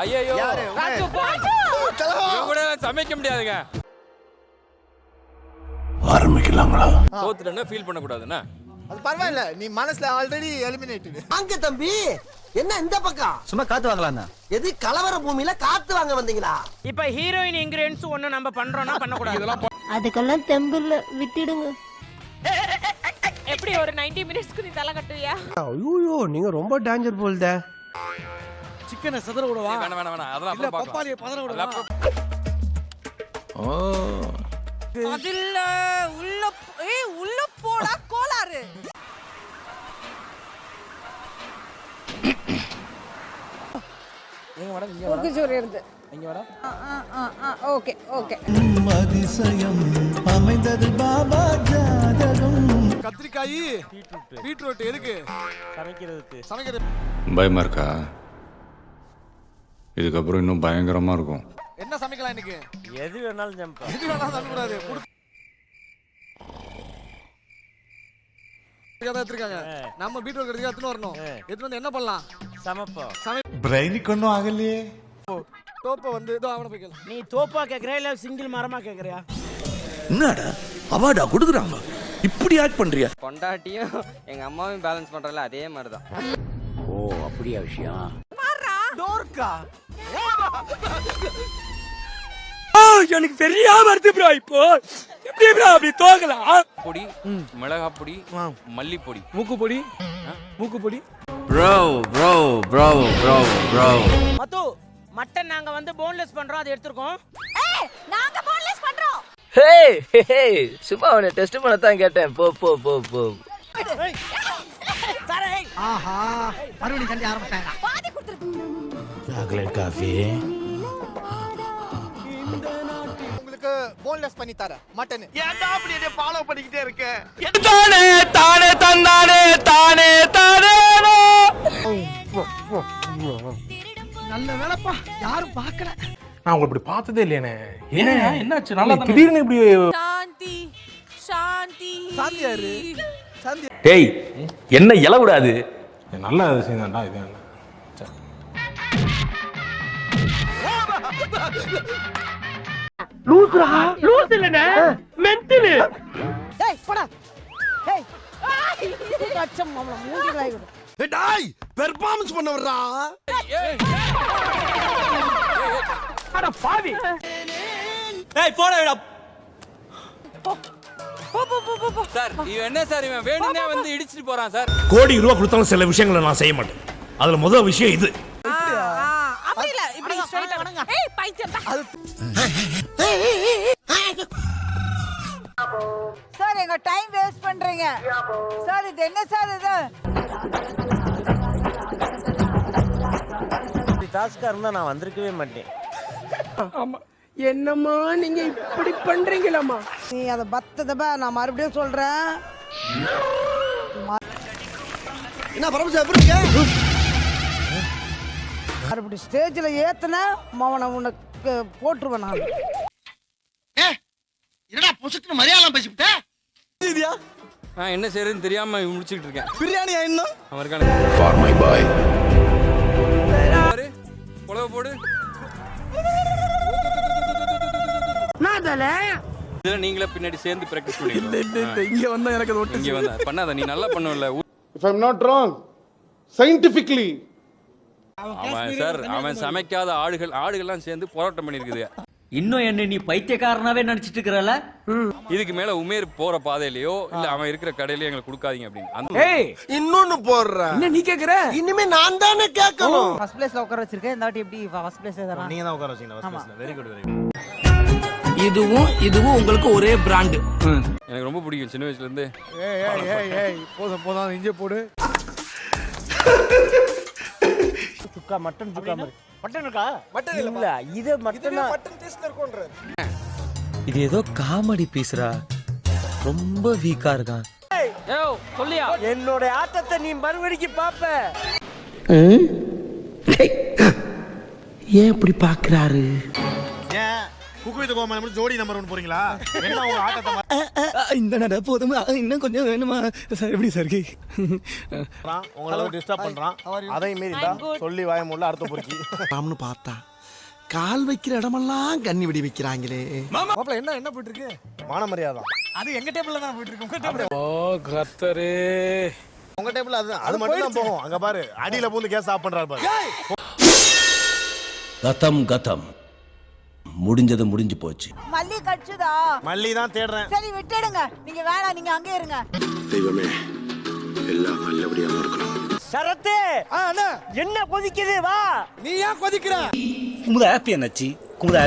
ஐயோ கூட சமைக்க முடியாதுங்க. ஆரம்பிக்கலாங்களா? தோத்துட்டேன்னா ஃபீல் பண்ண கூடாதுன்னா அது பரவாயில்ல, நீ மனசுல ஆல்ரெடி எலிமினேட்டட். அங்க தம்பி என்ன இந்த பக்கம் சும்மா காத்து வாங்கலாம்னா எது கலவர பூமியில காத்து வாங்க வந்தீங்களா? இப்ப ஹீரோயின் இன்கிரியன்ஸ் ஒண்ணு நம்ம பண்றோம்னா பண்ண கூடாது. அதுக்கெல்லாம் தெம்பில்ல, விட்டுடுங்க. எப்படி ஒரு 90 மினிட்ஸ்க்கு நீ தலை கட்டுவியா? ஐயோ நீங்க ரொம்ப டேஞ்சர் போல்தே. சிக்கனை சதற விடுவா. வேணாம் அதெல்லாம் இல்ல அப்புறம் பப்பாளியை பதற விடுவா. அதில்ல உள்ள போடா கோளாறு. எங்க மேடம் இங்க முக்கு சோறியது. இங்க மேடம். Okay okay. அதிசயம் அமைந்தது பாபா ஜாதகம். கத்திரிக்காய் பீட்ரூட் எதுக்கு சமைக்கிறது? பயமா இருக்கா? இதுக்கப்புறம் இன்னும் பயங்கரமா இருக்கும். என்ன சமைக்கலாம் இன்னைக்கு? எது வேணாலும் ஜம்பா. எது வேணாலும் சமைக்கூடாது. எடுத்துருக்காங்க. நம்ம பீட்ரூட் எடுத்துக்க எடுத்துன்னு வரணும். எடுத்து வந்து என்ன பண்ணலாம்? சமைப்போம். பிரெயினுக்கு ஒன்றும் ஆகலையே. தோப்ப வந்து இதோ அவனை போய் கேளு. நீ தோப்பா கேக்குறியா இல்ல சிங்கிள் மரமா கேக்குறியா? என்னடா அவார்டா கொடுக்குறாங்க, இப்படி ஆக்ட் பண்றியா? பொண்டாட்டியும் எங்க அம்மாவையும் பேலன்ஸ் பண்றல அதே மாதிரி தான். ஓ அப்படியா விஷயம்? டோர்க்கா எனக்கு தெரியாம வருது ப்ரோ. இப்போ எப்படி ப்ரோ அப்படி தோக்கலாம்? பொடி, மிளகா பொடி, மல்லிப்பொடி, மூக்குப்பொடி, மூக்குப்பொடி. மது மட்டன் நாங்க வந்து போன்லெஸ் பண்றோம், அதை எடுத்துறோம். நாங்க போன்லெஸ் பண்றோம். சும்மா அவனை டெஸ்ட் பண்ண தான் கேட்டேன். போ போ போ போ. ஆஹா மறுபடியும் கண்டி ஆரம்பிச்சாங்க. பாதி கொடுத்துரு. Chocolate coffee. உங்களுக்கு போன்லெஸ் பண்ணி தரேன் மட்டன். ஏன்டா அப்படி என்ன ஃபாலோ பண்ணிக்கிட்டே இருக்க? தானே தானே தந்தானே தானே தானே. நல்ல வேலைப்பா, யாரும் பார்க்கல. நான் உங்களை இப்படி பார்த்ததே இல்லையானே. என்னாச்சு? நல்லா திடீர்னு இப்படி சாந்தி சாந்தி சாந்தியாரு சாந்தி. டேய் என்ன இல விடாது. நல்ல விஷயம் தான்டா இது. லூசுரா லூஸ் இல்லனே மென்டல். டேய் போடா. டேய் அச்சம் மாமா மூஞ்சி காய். டேய் பெர்ஃபார்மன்ஸ் பண்ண வர்றா. அட பாவி. ஏய் போடா. சார் இவன் என்ன சார், இவன் வேணும்னே வந்து இடிச்சிட்டு போறான் சார். கோடி ரூபா கொடுத்தாலும் சில விஷயங்களை நான் செய்ய மாட்டேன். அதுல முதல் விஷயம் இது. அப்படி இல்ல, இப்படி ஸ்ட்ரைட்டா வணங்க. ஏய் பைத்தியம். சார் எங்க டைம் வேஸ்ட் பண்றீங்க சார். இது என்ன சார் இது? டாஸ்கா இருந்தா நான் வந்திருக்கவே மாட்டேன். ஆமா என்னம்மா நீங்க இப்படி பண்றீங்களாமா? நீ அத பத்ததப நான் மறுபடியும் சொல்றேன். என்ன பரமசா எப்படி இருக்க? மறுபடியும் ஸ்டேஜ்ல ஏத்துன மவன உனக்கு போட்டுருவேன் நான். என்னடா பொசுக்கு மரியாதை பேசிட்ட? இதுயா நான் என்ன செய்யறதுன்னு தெரியாம முடிச்சிட்டு இருக்கேன். பிரியாணி இன்னும் அவர்கான ஃபார் மை பாய். புலவ போடு. இதுல நீங்களே பின்னாடி சேர்ந்து பிராக்டிஸ் பண்ணுவீங்க. இங்க வந்தா எனக்கு அது ஒட்டு. இங்க வந்தா பண்ணாத, நீ நல்லா பண்ணுவல. If I'm not wrong, scientifically. அவன் சார் அவன் சமைக்காத ஆடுகள்லாம் சேர்ந்து போராட்டம் பண்ணிருக்குது. இன்னும் என்ன நீ பைத்தியக்காரனாவே நினைச்சிட்டு இருக்கறல? இதுக்கு மேல உமேர் போற பாதையிலயோ இல்ல அவன் இருக்கிற கடையிலயோ எங்களுக்கு கொடுக்காதீங்க அப்படின்னு. ஏய் இன்னொன்னு போடுற. என்ன நீ கேக்குற? இனிமே நான் தானே கேட்கணும். ஃபர்ஸ்ட் பிளேஸ்ல உட்கார வச்சிருக்கேன். இந்த வாட்டி எப்படி ஃபர்ஸ்ட் பிளேஸ் ஏதா? நீங்க தான் உட்கார வச்சீங்க ஃபர்ஸ்ட் பிளேஸ்ல. Very good very good. இதுவும் உங்களுக்கு ஒரே பிராண்ட். எனக்கு ரொம்ப பிடிக்கும் சின்ன வயசுல இருந்து. ஏய் போதும் இங்கே போடு. சுக்கா மட்டன் சுக்கா மாதிரி. மட்டன் இருக்கா? மட்டன் இல்ல இது மட்டனா. மட்டன் டேஸ்ட்ல இருக்கும்ன்ற. இது ஏதோ காமெடி பீஸ்ரா, ரொம்ப வீக்கா இருக்கான். ஏய் சொல்லியா என்னோட ஆட்டத்தை நீ மறுபடிக்கு பாப்ப. ஏன் இப்படி பாக்குறாரு? குக்கு வித் கோமாளி ஜோடி நம்பர் 1 போறீங்களா? என்ன உங்க ஆட்டத்தை இந்த நட போதும் இன்னும் கொஞ்சம் வேணுமா சார்? எப்படி சார் இருக்கு? உங்களை டிஸ்டர்ப் பண்றான். அதையும் மீறி இருந்தா சொல்லி வாய மூடல அடுத்த பொறுக்கி. நாமனு பார்த்தா கால் வைக்கிற இடமெல்லாம் கண்ணி வெடி வைக்கிறாங்களே. மாப்ள என்ன போயிட்டு இருக்கு? மான மரியாதை. அது எங்க டேபிள்ல தான் போயிட்டு இருக்கு. உங்க டேபிள் ஓ கத்தரே, உங்க டேபிள் அது மட்டும் தான் போகும். அங்க பாரு அடியில பூந்து கேஸ் ஆஃப் பண்றாரு பாரு. கதம் கதம் முடிஞ்சது முடிஞ்சு போச்சு. மல்லி கடிச்சுதா? மல்லி தான் தேடுறேன். சரி விட்டுடுங்க, நீங்க வேணாம், நீங்க அங்கே இருங்க. தெய்வமே எல்லாம் நல்லபடியா இருக்கணும். சரத்து என்ன கொதிக்குது? வா. நீ ஏன் கொதிக்கிற? குமுத ஹாப்பி என்னாச்சு? குமுத